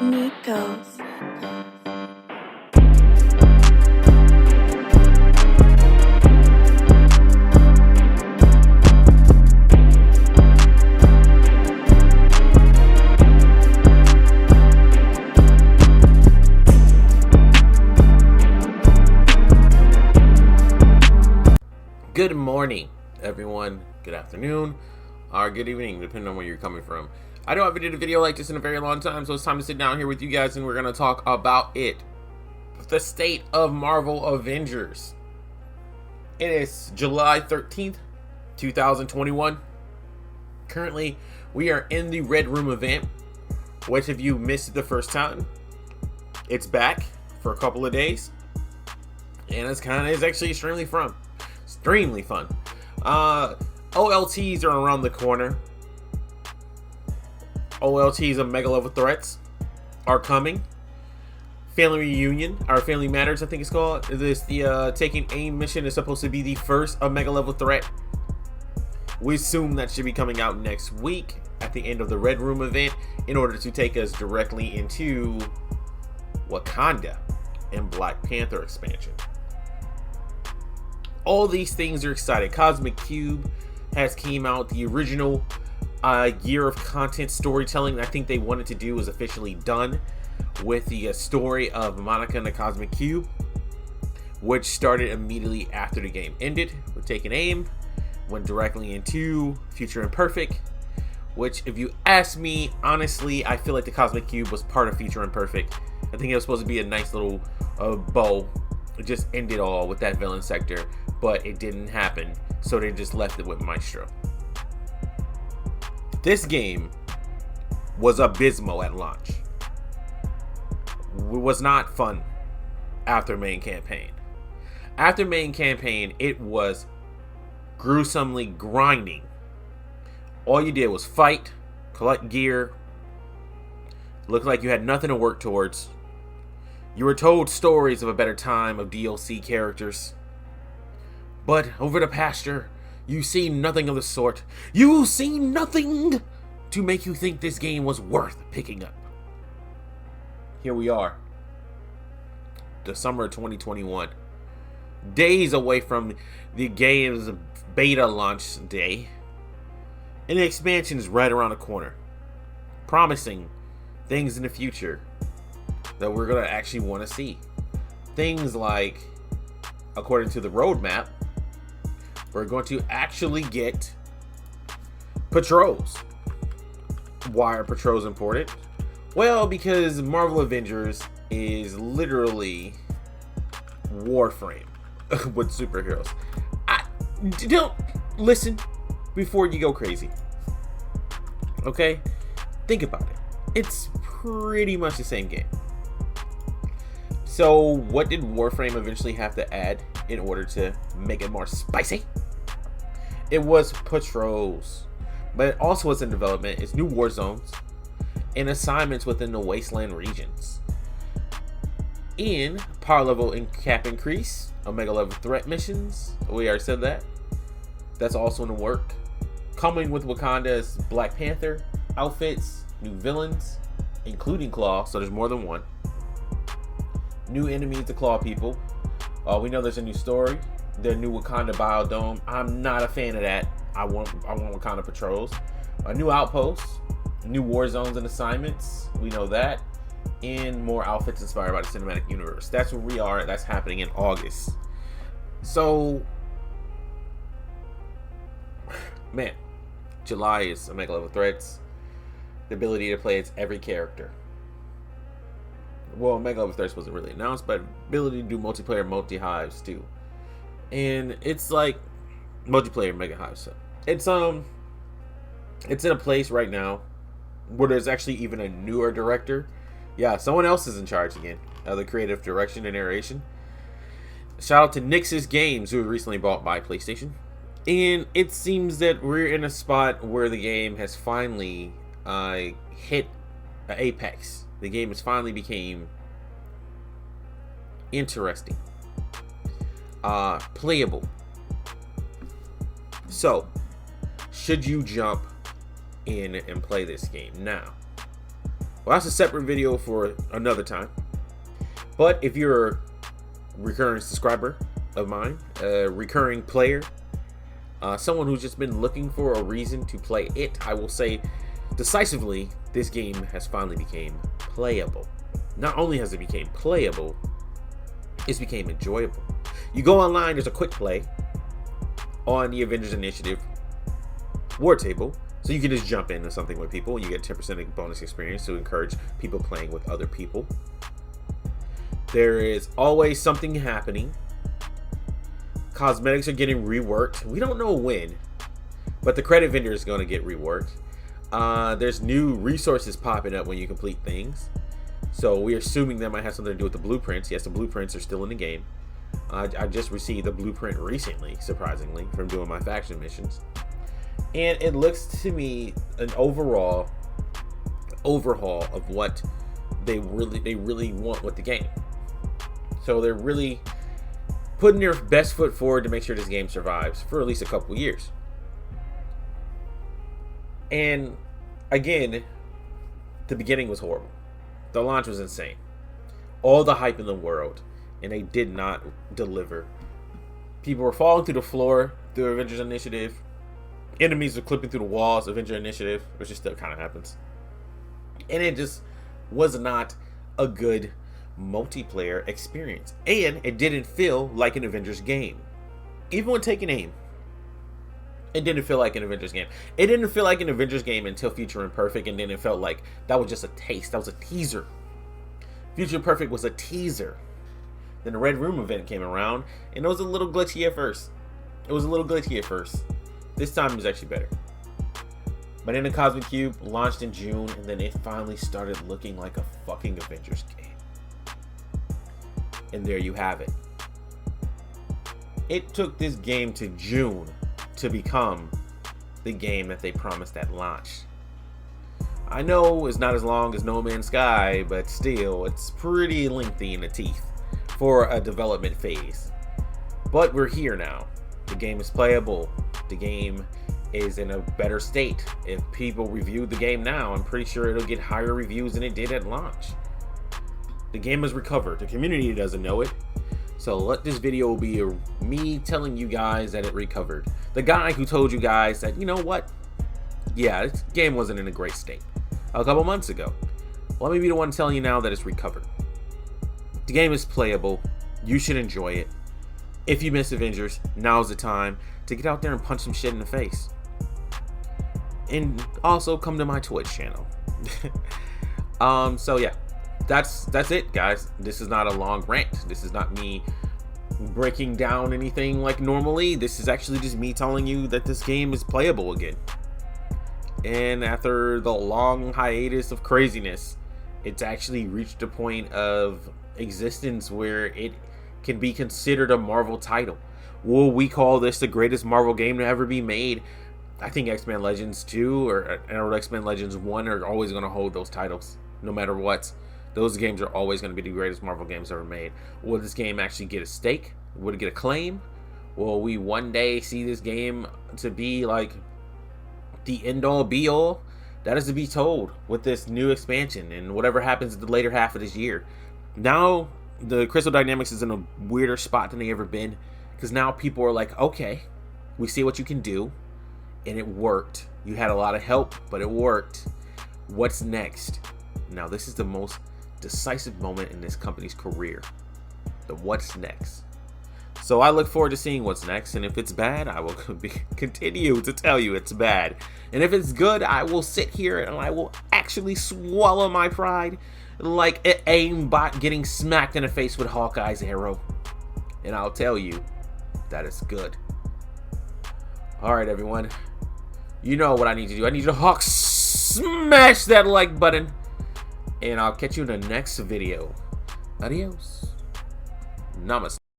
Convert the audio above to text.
Nico's. Good morning, everyone. Good afternoon, or good evening, depending on where you're coming from. I know I haven't did a video like this in a very long time, so it's time to sit down here with you guys and we're going to talk about it. The state of Marvel Avengers. It is July 13th, 2021. Currently, we are in the Red Room event, which if you missed it the first time, it's back for a couple of days. And it's actually extremely fun. Extremely fun. OLTs are around the corner. OLTs of Mega Level Threats are coming. Family Reunion, or Family Matters, I think it's called. The Taking Aim mission is supposed to be the first of Mega Level Threat. We assume that should be coming out next week at the end of the Red Room event in order to take us directly into Wakanda and Black Panther expansion. All these things are exciting. Cosmic Cube has came out. The original year of content storytelling I think they wanted to do is officially done with the story of Monica and the Cosmic Cube, which started immediately after the game ended with Taking Aim, went directly into Future Imperfect, which if you ask me, honestly, I feel like the Cosmic Cube was part of Future Imperfect. I think it was supposed to be a nice little bow. It just ended all with that villain sector, but it didn't happen, so they just left it with Maestro. This game was abysmal at launch. It was not fun after main campaign. After main campaign, it was gruesomely grinding. All you did was fight, collect gear, looked like you had nothing to work towards. You were told stories of a better time of DLC characters. But over the past year, you see nothing of the sort. You see nothing to make you think this game was worth picking up. Here we are. The summer of 2021. Days away from the game's beta launch day. And the expansion is right around the corner. Promising things in the future that we're going to actually want to see. Things like, according to the roadmap, we're going to actually get patrols. Why are patrols important? Well, because Marvel Avengers is literally Warframe with superheroes. Don't listen before you go crazy. Okay? Think about it. It's pretty much the same game. So what did Warframe eventually have to add in order to make it more spicy? It was patrols, but it also was in development is new war zones and assignments within the wasteland regions. In power level and cap increase, Omega level threat missions, we already said that. That's also in the work. Coming with Wakanda's Black Panther outfits, new villains, including Claw, so there's more than one. New enemies to Claw people. We know there's a new story. The new Wakanda Biodome. I'm not a fan of that. I want Wakanda patrols. A new outpost. New war zones and assignments. We know that. And more outfits inspired by the cinematic universe. That's where we are. That's happening in August. So, man, July is Omega level threats. The ability to play as every character. Well, Mega Level Threats wasn't really announced, but ability to do multiplayer multi-hives too. And it's like multiplayer mega hives. So it's in a place right now where there's actually even a newer director. Yeah, someone else is in charge again of the creative direction and narration. Shout out to Nix's Games, who was recently bought by PlayStation. And it seems that we're in a spot where the game has finally hit apex. The game has finally became interesting, playable. So, should you jump in and play this game now? Well, that's a separate video for another time. But if you're a recurring subscriber of mine, a recurring player, someone who's just been looking for a reason to play it, I will say decisively, this game has finally become playable. Not only has it become playable, it's became enjoyable. You go online, there's a quick play on the Avengers Initiative war table, so you can just jump into something with people and you get 10% bonus experience to encourage people playing with other people. There is always something happening. Cosmetics are getting reworked. We don't know when, but the credit vendor is going to get reworked. There's new resources popping up when you complete things, so we're assuming that might have something to do with the blueprints. Yes, the blueprints are still in the game. I just received the blueprint recently, surprisingly, from doing my faction missions, and it looks to me an overall overhaul of what they really want with the game. So they're really putting their best foot forward to make sure this game survives for at least a couple years. And again, the beginning was horrible. The launch was insane. All the hype in the world, and they did not deliver. People were falling through the floor through Avengers Initiative. Enemies were clipping through the walls, Avengers Initiative, which just still kind of happens. And it just was not a good multiplayer experience. And it didn't feel like an Avengers game. Even when taking aim, it didn't feel like an Avengers game. It didn't feel like an Avengers game until Future Imperfect, and then it felt like that was just a taste. That was a teaser. Future Imperfect was a teaser. Then the Red Room event came around, and it was a little glitchy at first. This time it was actually better. But then the Cosmic Cube launched in June, and then it finally started looking like a fucking Avengers game. And there you have it. It took this game to June to become the game that they promised at launch. I know it's not as long as No Man's Sky, but still, it's pretty lengthy in the teeth for a development phase. But we're here now. The game is playable. The game is in a better state. If people review the game now, I'm pretty sure it'll get higher reviews than it did at launch. The game has recovered. The community doesn't know it. So let this video be me telling you guys that it recovered. The guy who told you guys that, you know what? Yeah, this game wasn't in a great state a couple months ago. Let me be the one telling you now that it's recovered. The game is playable. You should enjoy it. If you miss Avengers, now's the time to get out there and punch some shit in the face. And also come to my Twitch channel. So yeah, that's it, guys. This is not a long rant. This is not me breaking down anything like normally. This is actually just me telling you that this game is playable again. And after the long hiatus of craziness, it's actually reached a point of existence where it can be considered a Marvel title. Will we call this the greatest Marvel game to ever be made? I think X-Men Legends 2 or X-Men Legends 1 are always going to hold those titles, no matter what. Those games are always going to be the greatest Marvel games ever made. Will this game actually get a stake? Will it get a claim? Will we one day see this game to be like the end-all be-all? That is to be told with this new expansion and whatever happens at the later half of this year. Now the Crystal Dynamics is in a weirder spot than they ever been, because now people are like, okay, we see what you can do, and it worked. You had a lot of help, but it worked. What's next? Now this is the most decisive moment in this company's career. The what's next. So I look forward to seeing what's next, and if it's bad, I will continue to tell you it's bad. And if it's good, I will sit here and I will actually swallow my pride like an aimbot getting smacked in the face with Hawkeye's arrow. And I'll tell you that it's good. Alright, everyone. You know what I need to do. I need you to smash that like button. And I'll catch you in the next video. Adios. Namaste.